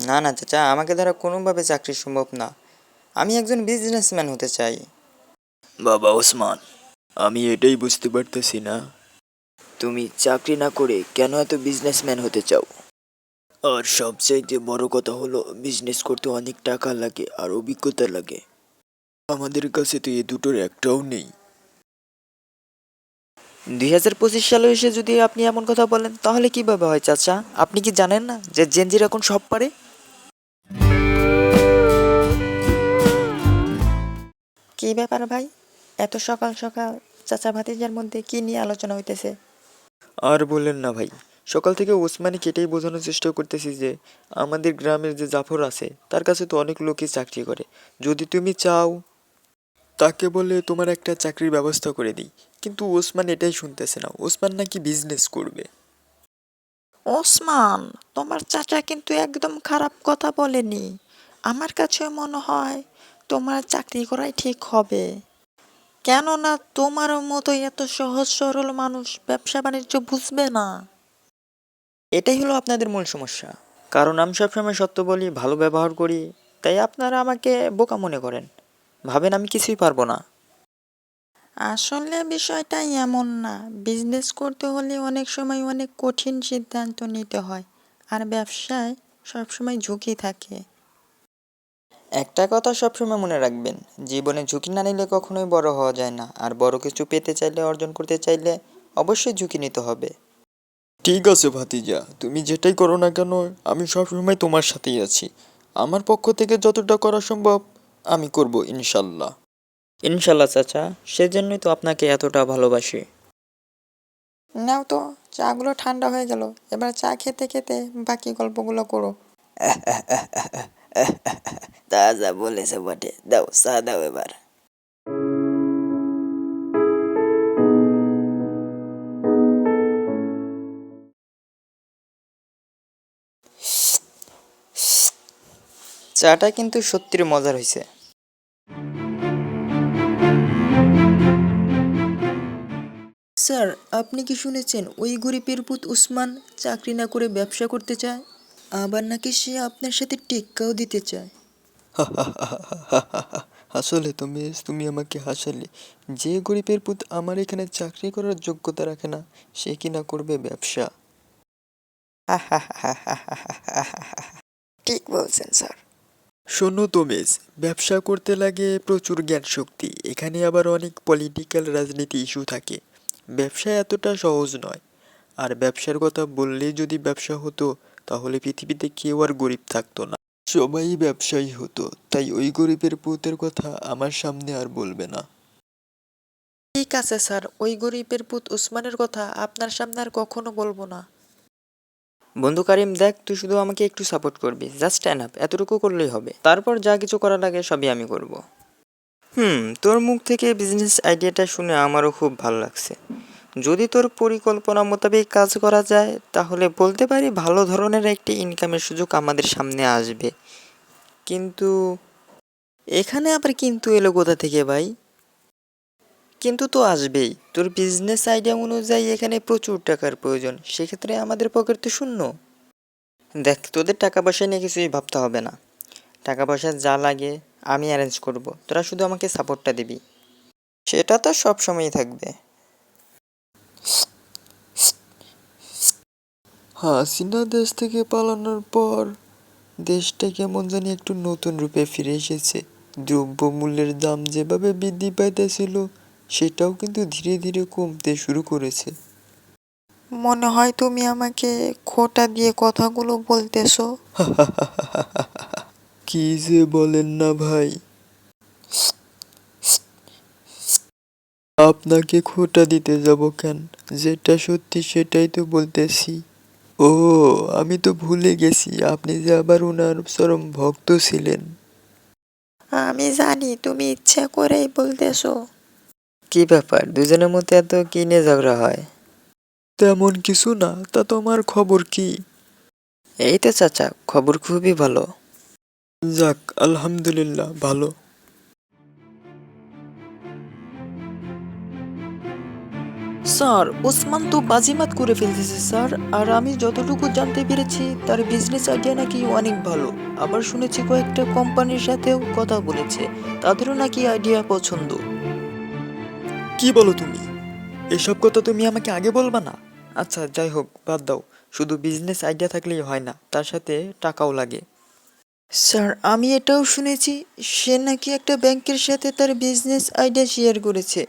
না না চাচা, আমাকে দ্বারা কোনোভাবে চাকরি সম্ভব না। আমি একজন বিজনেসম্যান হতে চাই। বাবা ওসমান, আমি এটাই বুঝতে পারতেছি না, তুমি চাকরি না করে কেন এত বিজনেসম্যান হতে চাও? আর সবচাইতে বড় কথা হলো, বিজনেস করতে অনেক টাকা লাগে আর অভিজ্ঞতা লাগে। আমাদের কাছে তো এই দুটোর একটাও নেই। 2025 সালে এসে যদি আপনি এমন কথা বলেন তাহলে কিভাবে হয় চাচা? আপনি কি জানেন না যে জেনজির এখন সব পারে? কি ব্যাপার ভাই, এত সকাল সকাল চাচা ভাতিজার মধ্যে কি নিয়ে আলোচনা হইতেছে? আর বললেন না ভাই, সকাল থেকে ওসমানি কেটেই বোঝানোর চেষ্টা করতেছি যে আমাদের গ্রামের যে জাফর আছে তার কাছে তো অনেক লোকই চাকরি করে। যদি তুমি চাও তাকে বলে তোমার একটা চাকরির ব্যবস্থা করে দিই। কিন্তু ওসমান এটাই শুনতেছে না, ওসমান নাকি বিজনেস করবে। ওসমান, তোমার চাচা কিন্তু একদম খারাপ কথা বলেনি। আমার কাছে মনে হয় তোমার চাকরি করাই ঠিক হবে। কেননা তোমার মতো এত সহজ সরল মানুষ ব্যবসা বাণিজ্য বুঝবে না। এটাই হলো আপনাদের মূল সমস্যা। কারণ আমি সবসময় সত্য বলি, ভালো ব্যবহার করি, তাই আপনারা আমাকে বোকা মনে করেন, ভাবেন আমি কিছুই পারবো না। আসলে বিষয়টা এমন না। বিজনেস করতে হলে অনেক সময় অনেক কঠিন সিদ্ধান্ত নিতে হয়, আর ব্যবসায় সবসময় ঝুঁকি থাকে। একটা কথা সবসময় মনে রাখবেন, জীবনে ঝুঁকি না নিলে কখনোই বড় হওয়া যায় না। আর বড় কিছু পেতে চাইলে, অর্জন করতে চাইলে অবশ্যই ঝুঁকি নিতে হবে। ঠিক আছে ভাতিজা, তুমি যেটাই করো না কেন আমি সবসময় তোমার সাথেই আছি। আমার পক্ষ থেকে যতটা করা সম্ভব আমি করব ইনশাল্লাহ। ইনশাল্লাহ চাচা, সেজন্যই তো আপনাকে এতটা ভালোবাসি। নাও তো, চাগুলো ঠান্ডা হয়ে গেল। এবার চা খেতে খেতে বাকি গল্পগুলো করো। তা যা বলেছে বটে, দাও চা দাও এবার। চাটা কিন্তু সত্যিই মজার হয়েছে। স্যার, আপনি কি শুনেছেন ওই গরিবের পুত উসমান চাকরি না করে ব্যবসা করতে চায়? আবার নাকি সে আপনার সাথে টেক্কাও দিতে চায়। আসলে তুমি তুমি আমাকে হাসালে। যে গরিবের পুত আমার এখানে চাকরি করার যোগ্যতা রাখে না, সে কিনা করবে ব্যবসা। ঠিক বলছেন স্যার। শোনো তোমেজ, ব্যবসা করতে লাগে প্রচুর জ্ঞান শক্তি, এখানে আবার অনেক পলিটিক্যাল রাজনীতি ইস্যু থাকে। ব্যবসা এতটা সহজ নয়। আর ব্যবসার কথা বললেই যদি ব্যবসা হতো তাহলে পৃথিবীতে কেউ আর গরিব থাকতো না, সবাই ব্যবসায়ী হতো। তাই ওই গরিবের পুতের কথা আমার সামনে আর বলবে না। ঠিক আছে স্যার, ওই গরিবের পুত উসমানের কথা আপনার সামনে আর কখনো বলবো না। বন্ধু কারিম, দেখ, তুই শুধু আমাকে একটু সাপোর্ট করবি, জাস্ট এনাফ, এতটুকু করলেই হবে। তারপর যা কিছু করা লাগে সবই আমি করব। তোর মুখ থেকে বিজনেস আইডিয়াটা শুনে আমারও খুব ভালো লাগছে। যদি তোর পরিকল্পনা মোতাবেক কাজ করা যায় তাহলে বলতে পারি ভালো ধরনের একটি ইনকামের সুযোগ আমাদের সামনে আসবে। কিন্তু এখানে আবার কিন্তু এলো কোথা থেকে ভাই? কিন্তু তো আসবেই। তোর বিজনেস আইডিয়া অনুযায়ী এখানে প্রচুর টাকার প্রয়োজন, সেক্ষেত্রে আমাদের পকেট তো শূন্য। দেখ, তোদের টাকা পয়সা নিয়ে কিছুই ভাবতে হবে না। টাকা পয়সা যা লাগে আমি অ্যারেঞ্জ করব, তোরা শুধু আমাকে সাপোর্টটা দিবি। সেটা তো সব সময়ই থাকবে। হাসিনা দেশ থেকে পালানোর পর দেশটা কেমন জানি একটু নতুন রূপে ফিরে এসেছে। দ্রব্যমূল্যের দাম যেভাবে বৃদ্ধি পাইতেছিল সেটাও কিন্তু ধীরে ধীরে কমতে শুরু করেছে। মনে হয় তুমি আমাকে খোঁটা দিয়ে কথাগুলো বলতেছো। কি যে বলেন না ভাই, আপনাকে খোঁটা দিতে যাব কেন? যেটা সত্যি সেটাই তো বলতেছি। ও, আমি তো ভুলে গেছি আপনি যে আবার ওনার চরম ভক্ত ছিলেন। আমি জানি তুমি ইচ্ছা করেই বলতেছো। কি ব্যাপার, দুজনের মধ্যে এত কি নিয়ে ঝগড়া হয়? তেমন কিছু না, তা তোমার খবর কি? এই তো চাচা, খবর খুবই ভালো। যাক, আলহামদুলিল্লাহ ভালো। স্যার, ওসমান তো বাজিমাত করে ফেলতেছে স্যার। আর আমি যতটুকু জানতে পেরেছি তার বিজনেস আইডিয়া নাকি অনেক ভালো। আবার শুনেছি কয়েকটা কোম্পানির সাথেও কথা বলেছে, তাদেরও নাকি আইডিয়া পছন্দ। কি বলো তুমি? এসব কথা তুমি আমাকে আগে বলবা না? আচ্ছা যাই হোক, বাদ দাও। শুধু বিজনেস আইডিয়া থাকলেই হয় না, তার সাথে টাকাও লাগে। স্যার, আমি এটাও শুনেছি সে নাকি একটা ব্যাংকের সাথে তার বিজনেস আইডিয়া শেয়ার করেছে।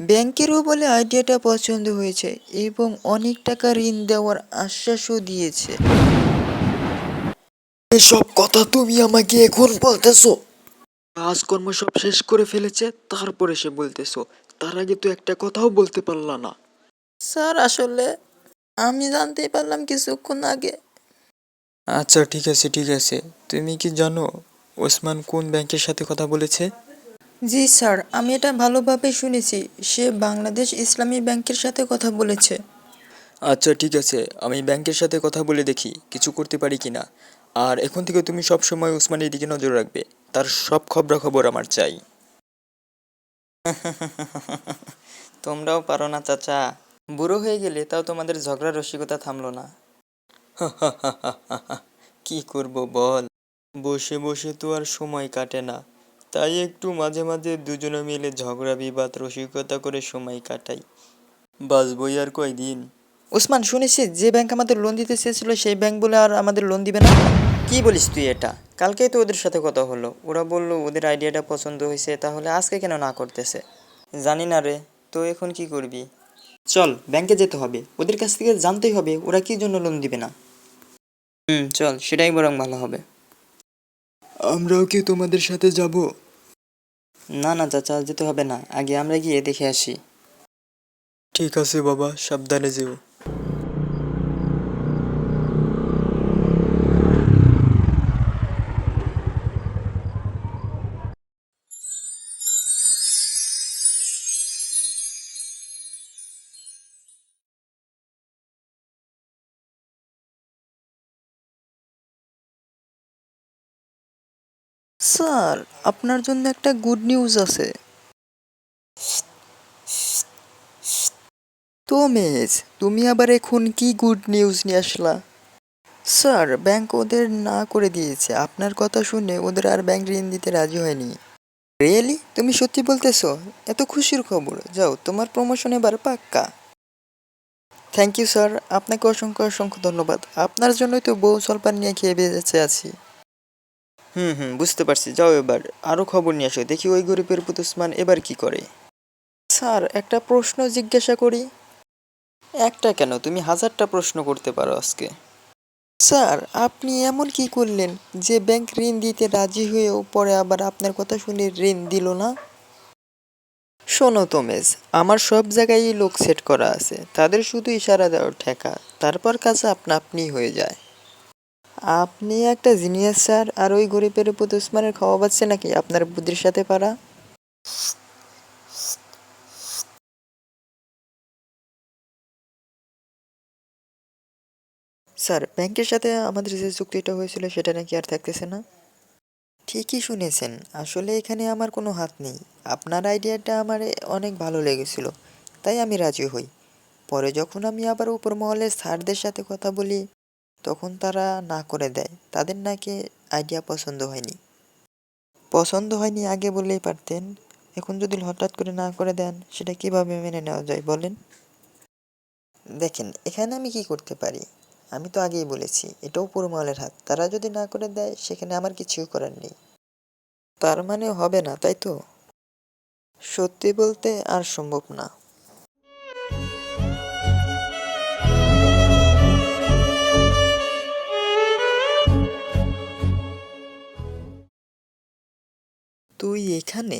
ব্যাংকেরও বলে আইডিয়াটা পছন্দ হয়েছে এবং অনেক টাকা ঋণ দেওয়ার আশ্বাসও দিয়েছে। এসব কথা তুমি আমাকে এখন বলতেছো? কাজকর্ম সব শেষ করে ফেলেছে, তারপরে সে বলতেছো? তার আগে তো একটা কথাও বলতে পারলা না। স্যার, আসলে আমি জানতেই পারলাম কিছুক্ষণ আগে। আচ্ছা ঠিক আছে ঠিক আছে, তুমি কি জানো ওসমান কোন ব্যাংকের সাথে কথা বলেছে? জি স্যার, আমি এটা ভালোভাবে শুনেছি। সে বাংলাদেশ ইসলামী ব্যাংকের সাথে কথা বলেছে। আচ্ছা ঠিক আছে, আমি ব্যাংকের সাথে কথা বলে দেখি কিছু করতে পারি কিনা। আর এখন থেকে তুমি সব সময় ওসমানের দিকে নজর রাখবে, তার সব খবরাখবর আমার চাই। তোমরাও পারো না চাচা। বুড়ো হয়ে গেলে তাও তোমাদের ঝগড়া রসিকতা থামলো না। কি করব বল, বসে বসে তো আর সময় কাটে না, তাই একটু মাঝে মাঝে দুজনে মিলে ঝগড়া বিবাদ রসিকতা করে সময় কাটাই। বাঁচবই আর কয়দিন। ওসমান, শুনেছি যে ব্যাংক আমাদের লোন দিতে চেয়েছিল সেই ব্যাংক বলে আর আমাদের লোন দিবে না। কি বলিস তুই এটা? কালকেই তো ওদের সাথে কথা হলো, ওরা বললো ওদের আইডিয়াটা পছন্দ হয়েছে, তাহলে আজকে কেন না করতেছে? জানি না রে, তো এখন কি করবি? চল ব্যাংকে যেতে হবে, ওদের কাছ থেকে জানতেই হবে ওরা কি জন্য লোন দিবে না। চল, সেটাই বরং ভালো হবে। আমরাও কি তোমাদের সাথে যাব? না না চাচা, যেতে হবে না, আগে আমরা গিয়ে দেখে আসি। ঠিক আছে বাবা, সাবধানে যেও। স্যার, আপনার জন্য একটা গুড নিউজ আছে। তো মেজ, তুমি আবার এখন কি গুড নিউজ নিয়ে আসলা? স্যার, ব্যাংক ওদের না করে দিয়েছে। আপনার কথা শুনে ওদের আর ব্যাংক ঋণ দিতে রাজি হয়নি। রিয়েলি? তুমি সত্যি বলতেছো? এত খুশির খবর! যাও, তোমার প্রমোশন এবার পাক্কা। থ্যাংক ইউ স্যার, আপনাকে অসংখ্য অসংখ্য ধন্যবাদ। আপনার জন্যই তো বউ সলপান নিয়ে খেয়ে বেঁচে আছি। বুঝতে পারছি, যাও এবার আরো খবর নিয়ে আসো, দেখি ওই গরিবের পুত উসমান এবার কি করে। স্যার, একটা প্রশ্ন জিজ্ঞাসা করি? একটা কেন, তুমি হাজারটা প্রশ্ন করতে পারো আজকে। স্যার, আপনি এমন কি করলেন যে ব্যাংক ঋণ দিতে রাজি হয়েও পরে আবার আপনার কথা শুনে ঋণ দিল না? শোনো তোমেজ, আমার সব জায়গায় লোক সেট করা আছে, তাদের শুধু ইশারা দেওয়ার ঠেকা, তারপর কাজ আপনা আপনি হয়ে যায়। আপনি একটা জিনিয়াস স্যার, আর ওই গরিবের উপর উসমানের খাওয়া পাচ্ছে নাকি আপনার বুদ্ধির সাথে পারা? স্যার, ব্যাংকের সাথে আমাদের যে চুক্তিটা হয়েছিল সেটা নাকি আর থাকতেছে না? ঠিকই শুনেছেন, আসলে এখানে আমার কোনো হাত নেই। আপনার আইডিয়াটা আমার অনেক ভালো লেগেছিল, তাই আমি রাজি হই। পরে যখন আমি আবার উপর মহলের স্যারদের সাথে কথা বলি, তখন তারা না করে দেয়, তাদের নাকি আইডিয়া পছন্দ হয়নি। পছন্দ হয়নি আগে বললেই পারতেন, এখন যদি হঠাৎ করে না করে দেন সেটা কিভাবে মেনে নেওয়া যায় বলেন? দেখেন, এখানে আমি কি করতে পারি? আমি তো আগেই বলেছি এটা উপর মহলের হাত, তারা যদি না করে দেয় সেখানে আমার কিছুই করার নেই। তার মানে হবে না, তাই তো? সত্যি বলতে আর সম্ভব না। তুই এখানে?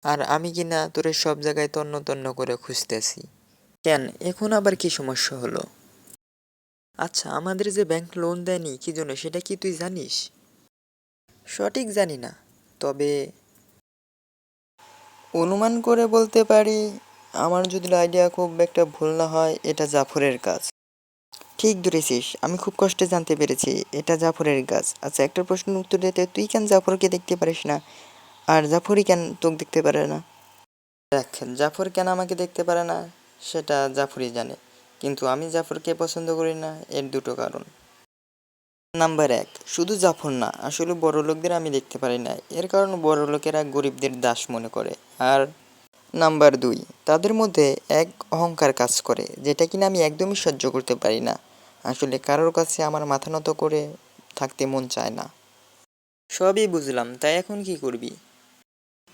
আর আমি কি না তোরে সব জায়গায় তন্ন তন্ন করে খুঁজতেছি। কেন, এখন আবার কি সমস্যা হলো? আচ্ছা, আমাদের যে ব্যাংক লোন দেয়নি কি জন্য সেটা কি তুই জানিস? সঠিক জানি না, তবে অনুমান করে বলতে পারি, আমার যদি আইডিয়া খুব একটা ভুল না হয়, এটা জাফরের কাজ। ঠিক ধরেছিস, আমি খুব কষ্টে জানতে পেরেছি এটা জাফরের কাজ। আচ্ছা, একটা প্রশ্নের উত্তর দিতে, তুই কেন জাফরকে দেখতে পারিস না, আর জাফরই কেন তোকে দেখতে পারে না? দেখ, জাফর কেন আমাকে দেখতে পারে না সেটা জাফরই জানে, কিন্তু আমি জাফরকে পছন্দ করি না, এর দুটো কারণ। নাম্বার ১, শুধু জাফর না, আসলে বড়লোকদের আমি দেখতে পারি না, এর কারণ বড়লোকেরা গরিবদের দাস মনে করে। আর নাম্বার ২, তাদের মধ্যে এক অহংকার কাজ করে, যেটা কিনা আমি একদমই সহ্য করতে পারি না। আসলে কারোর কাছে আমার মাথা নত করে থাকতে মন চায় না। সবই বুঝলাম, তাই এখন কি করবি?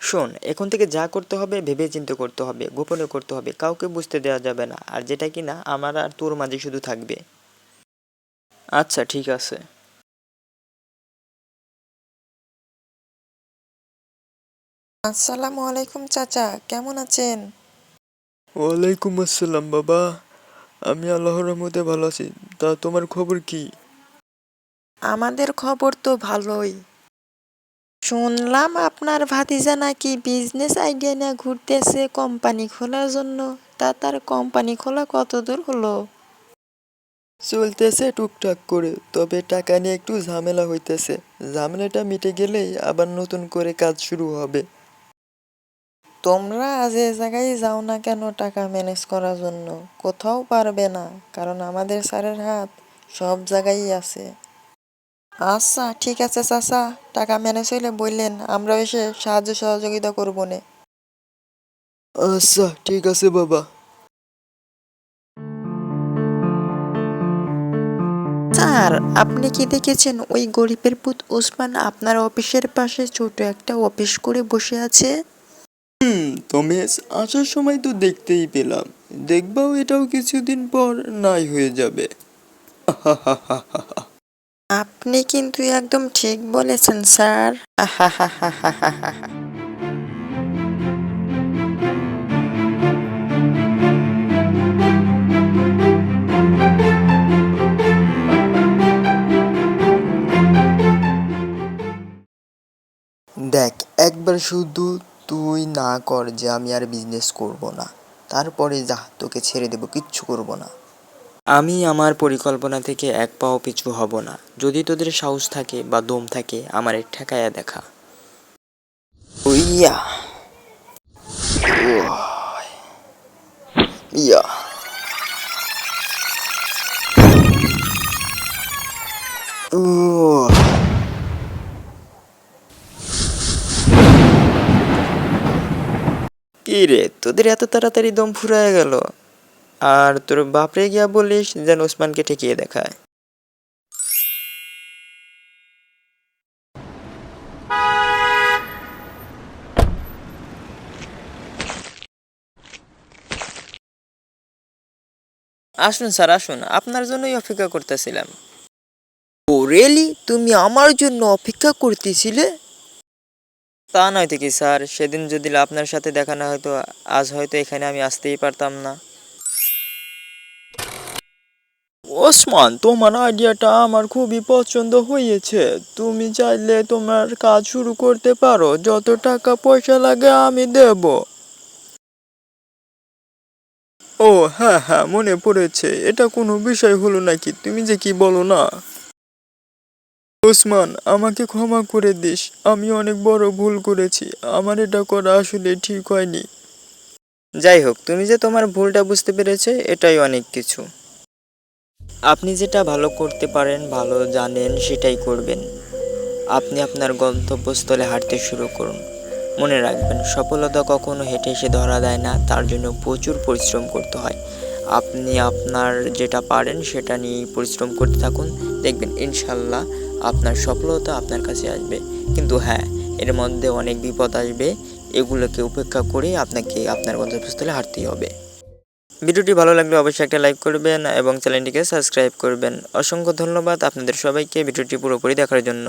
শোন, এখন থেকে যা করতে হবে ভেবে চিন্তে করতে হবে, গোপনে করতে হবে, কাউকে বুঝতে দেওয়া যাবে না, আর যেটা কিনা আমার আর তোর মাঝে শুধু থাকবে। আচ্ছা ঠিক আছে। আসসালামু আলাইকুম চাচা, কেমন আছেন? ওয়ালাইকুম আসসালাম বাবা, আমি আল্লাহর রহমতে ভালো আছি। তা তোমার খবর কি? আমাদের খবর তো ভালোই। শুনলাম আপনার ভাতিজা নাকি বিজনেস আইডিয়া নিয়ে ঘুরতেছে কোম্পানি খোলার জন্য। তা তার কোম্পানি খোলা কত দূর হলো? চলতেছে টুকটাক করে, তবে টাকা নিয়ে একটু ঝামেলা হইতেছে। ঝামেলাটা মিটে গেলেই আবার নতুন করে কাজ শুরু হবে। তোমরা যে জায়গায় যাও না কেন টাকা ম্যানেজ করার জন্য, কোথাও পারবে না, কারণ আমাদের স্যারের হাত সব জায়গায় আছে। আচ্ছা ঠিক আছে চাচা, টাকা ম্যানেজ হইলে বললেন, আমরা এসে সাহায্য সহযোগিতা করবো নে। আচ্ছা ঠিক আছে বাবা। স্যার, আপনি কি দেখেছেন ওই গরিবের পুত ওসমান আপনার অফিসের পাশে ছোট একটা অফিস করে বসে আছে? তমেশ, আসার সময় তো দেখতেই পেলাম। দেখবাও এটাও কিছুদিন পর নাই হয়ে যাবে। আপনি কিন্তু একদম ঠিক বলেছেন স্যার। দেখ, একবার শুধু তুই না কর যে আমি আর বিজনেস করব না, তারপরে যা, তোকে ছেড়ে দেবো, কিচ্ছু করব না। আমি আমার পরিকল্পনা থেকে এক পাও পিছু হব না। যদি তোদের সাহস থাকে বা দম থাকে, আমারে ঠেকায়া দেখা। উইয়া, ইয়া। উহ, কি রে, তোদের এত তাড়াতাড়ি দম ফুরায় গেল? আর তোর বাপরে গিয়া বলিস যেন ওসমানকে ঠেকিয়ে দেখায়। আসুন স্যার, আসুন, আপনার জন্যই অপেক্ষা করতেছিলাম। ও রিয়েলি? তুমি আমার জন্য অপেক্ষা করতেছিলে? তা নয় তো কি স্যার, সেদিন যদি আপনার সাথে দেখা না হয়তো, আজ হয়তো এখানে আমি আসতেই পারতাম না। ওসমান, তোমার আইডিয়াটা আমার খুবই পছন্দ হয়েছে। তুমি চাইলে তোমার কাজ শুরু করতে পারো, যত টাকা পয়সা লাগে আমি দেব। ও হ্যাঁ হ্যাঁ, মনে পড়েছে, এটা কোনো বিষয় হলো নাকি, তুমি যে কি বলো না। ওসমান, আমাকে ক্ষমা করে দিস, আমি অনেক বড় ভুল করেছি, আমার এটা করা আসলে ঠিক হয়নি। যাই হোক, তুমি যে তোমার ভুলটা বুঝতে পেরেছে, এটাই অনেক কিছু। আপনি যেটা ভালো করতে পারেন, ভালো জানেন, সেটাই করবেন। আপনি আপনার গন্তব্যস্থলে হাঁটতে শুরু করুন। মনে রাখবেন, সফলতা কখনো হেঁটে এসে ধরা দেয় না, তার জন্য প্রচুর পরিশ্রম করতে হয়। আপনি আপনার যেটা পারেন সেটা নিয়ে পরিশ্রম করতে থাকুন, দেখবেন ইনশাল্লাহ আপনার সফলতা আপনার কাছে আসবে। কিন্তু হ্যাঁ, এর মধ্যে অনেক বিপদ আসবে, এগুলোকে উপেক্ষা করে আপনাকে আপনার গন্তব্যস্থলে হাঁটতেই হবে। ভিডিওটি ভালো লাগলে অবশ্যই একটা লাইক করবেন এবং চ্যানেলটিকে সাবস্ক্রাইব করবেন। অসংখ্য ধন্যবাদ আপনাদের সবাইকে ভিডিওটি পুরোপুরি দেখার জন্য।